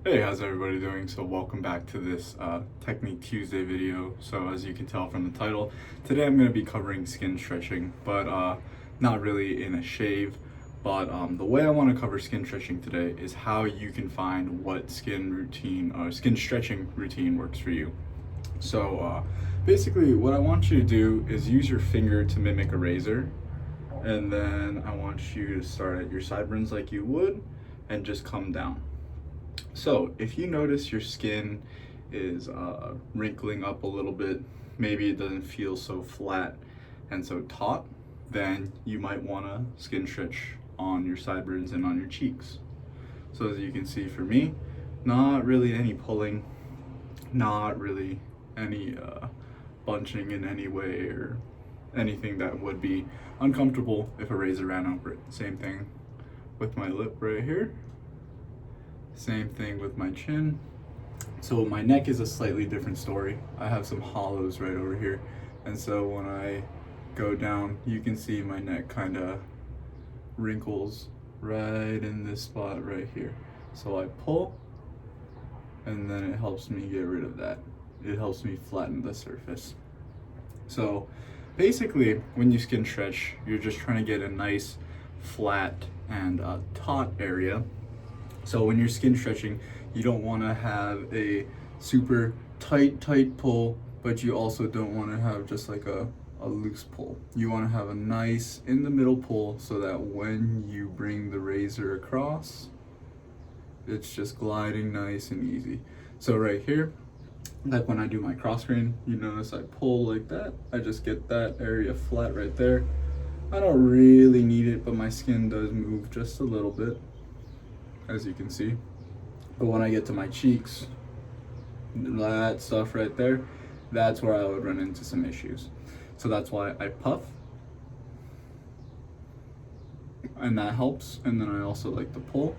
Hey, how's everybody doing? So welcome back to this Technique Tuesday video. So as you can tell from the title, today I'm going to be covering skin stretching, but not really in a shave. But the way I want to cover skin stretching today is how you can find what skin routine or skin stretching routine works for you. So basically what I want you to do is use your finger to mimic a razor, and then I want you to start at your sideburns like you would and just come down. So if you notice your skin is wrinkling up a little bit, maybe it doesn't feel so flat and so taut, then you might want to skin stretch on your sideburns and on your cheeks. So as you can see for me, not really any pulling, not really any bunching in any way or anything that would be uncomfortable if a razor ran over it. Same thing with my lip right here. Same thing with my chin. So my neck is a slightly different story. I have some hollows right over here. And so when I go down, you can see my neck kind of wrinkles right in this spot right here. So I pull, and then it helps me get rid of that. It helps me flatten the surface. So basically, when you skin stretch, you're just trying to get a nice, flat, and taut area. So when you're skin stretching, you don't want to have a super tight pull, but you also don't want to have just like a loose pull. You want to have a nice in the middle pull so that when you bring the razor across, it's just gliding nice and easy. So right here, like when I do my cross grain, you notice I pull like that. I just get that area flat right there. I don't really need it, but my skin does move just a little bit, as you can see. But when I get to my cheeks, that stuff right there, that's where I would run into some issues. So that's why I puff, and that helps. And then I also like to pull.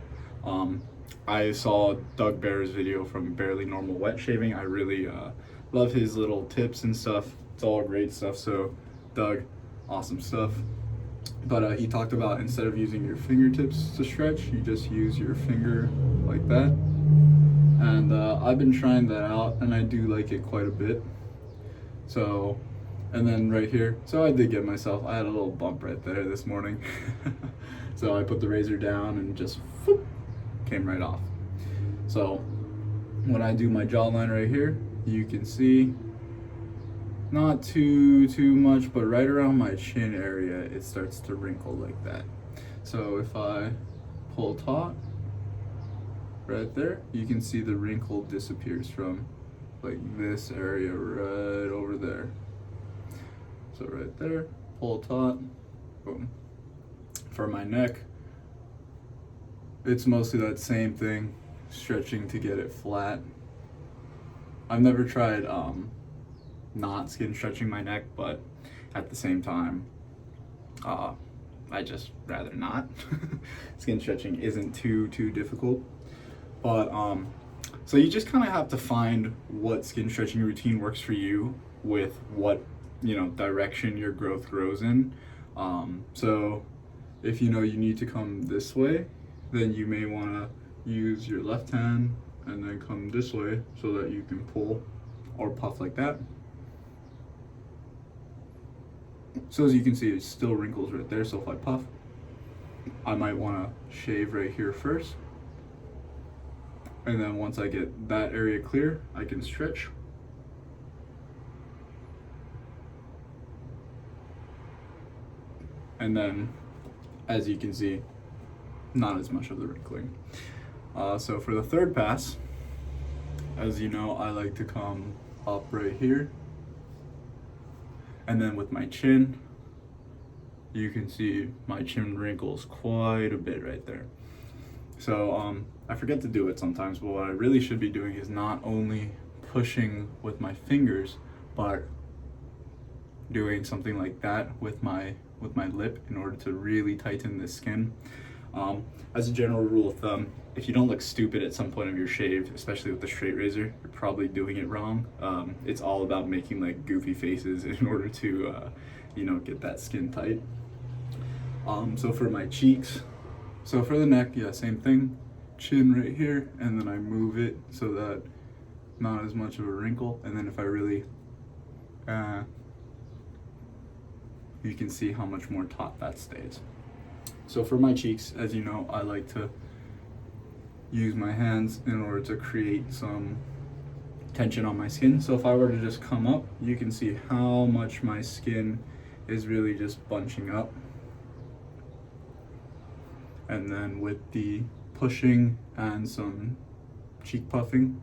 I saw Doug Bear's video from Barely Normal Wet Shaving. I really love his little tips and stuff. It's all great stuff. So Doug, awesome stuff. But he talked about instead of using your fingertips to stretch, you just use your finger like that. And I've been trying that out, and I do like it quite a bit. So, and then right here, so I did get myself, I had a little bump right there this morning. So I put the razor down and just whoop, came right off. So when I do my jawline right here, you can see not too much, but right around my chin area, it starts to wrinkle like that. So if I pull taut, right there, you can see the wrinkle disappears from like this area right over there. So right there, pull taut, boom. For my neck, it's mostly that same thing, stretching to get it flat. I've never tried not skin stretching my neck, but at the same time, I just rather not. Skin stretching isn't too difficult. But so you just kind of have to find what skin stretching routine works for you with what, direction your growth grows in. So if you need to come this way, then you may want to use your left hand and then come this way so that you can pull or puff like that. So as you can see, it still wrinkles right there. So if I puff, I might want to shave right here first. And then once I get that area clear, I can stretch. And then, as you can see, not as much of the wrinkling. So for the third pass, as you know, I like to come up right here. And then with my chin, you can see my chin wrinkles quite a bit right there. So I forget to do it sometimes, but what I really should be doing is not only pushing with my fingers, but doing something like that with my lip in order to really tighten the skin. As a general rule of thumb, if you don't look stupid at some point of your shave, especially with the straight razor, you're probably doing it wrong. It's all about making like goofy faces in order to, get that skin tight. So for my cheeks, so for the neck, yeah, same thing. chin right here, and then I move it so that not as much of a wrinkle. And then if I really, you can see how much more taut that stays. So for my cheeks, as you know, I like to use my hands in order to create some tension on my skin. So if I were to just come up, you can see how much my skin is really just bunching up. And then with the pushing and some cheek puffing,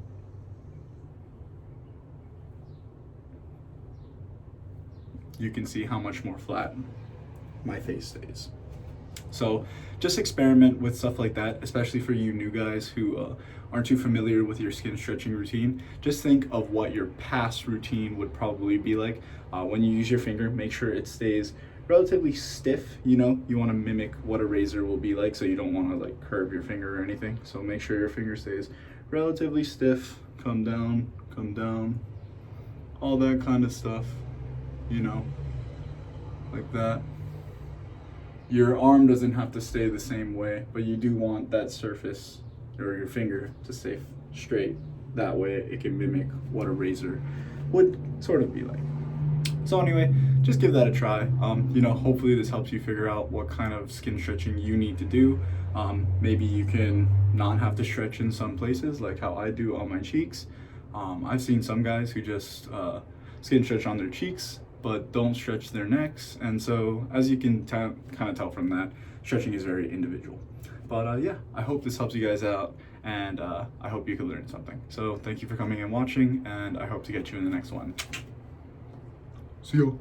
you can see how much more flat my face stays. So just experiment with stuff like that, especially for you new guys who aren't too familiar with your skin stretching routine. Just think of what your past routine would probably be like. When you use your finger, make sure it stays relatively stiff. You know, you want to mimic what a razor will be like, so you don't want to like curve your finger or anything. So make sure your finger stays relatively stiff. Come down, all that kind of stuff, you know, like that. Your arm doesn't have to stay the same way, but you do want that surface or your finger to stay straight. That way it can mimic what a razor would sort of be like. So anyway, just give that a try. You know, hopefully this helps you figure out what kind of skin stretching you need to do. Maybe you can not have to stretch in some places, like how I do on my cheeks. I've seen some guys who just skin stretch on their cheeks, but don't stretch their necks. And so as you can kind of tell from that, stretching is very individual. But yeah, I hope this helps you guys out, and I hope you could learn something. So thank you for coming and watching, and I hope to get you in the next one. See you.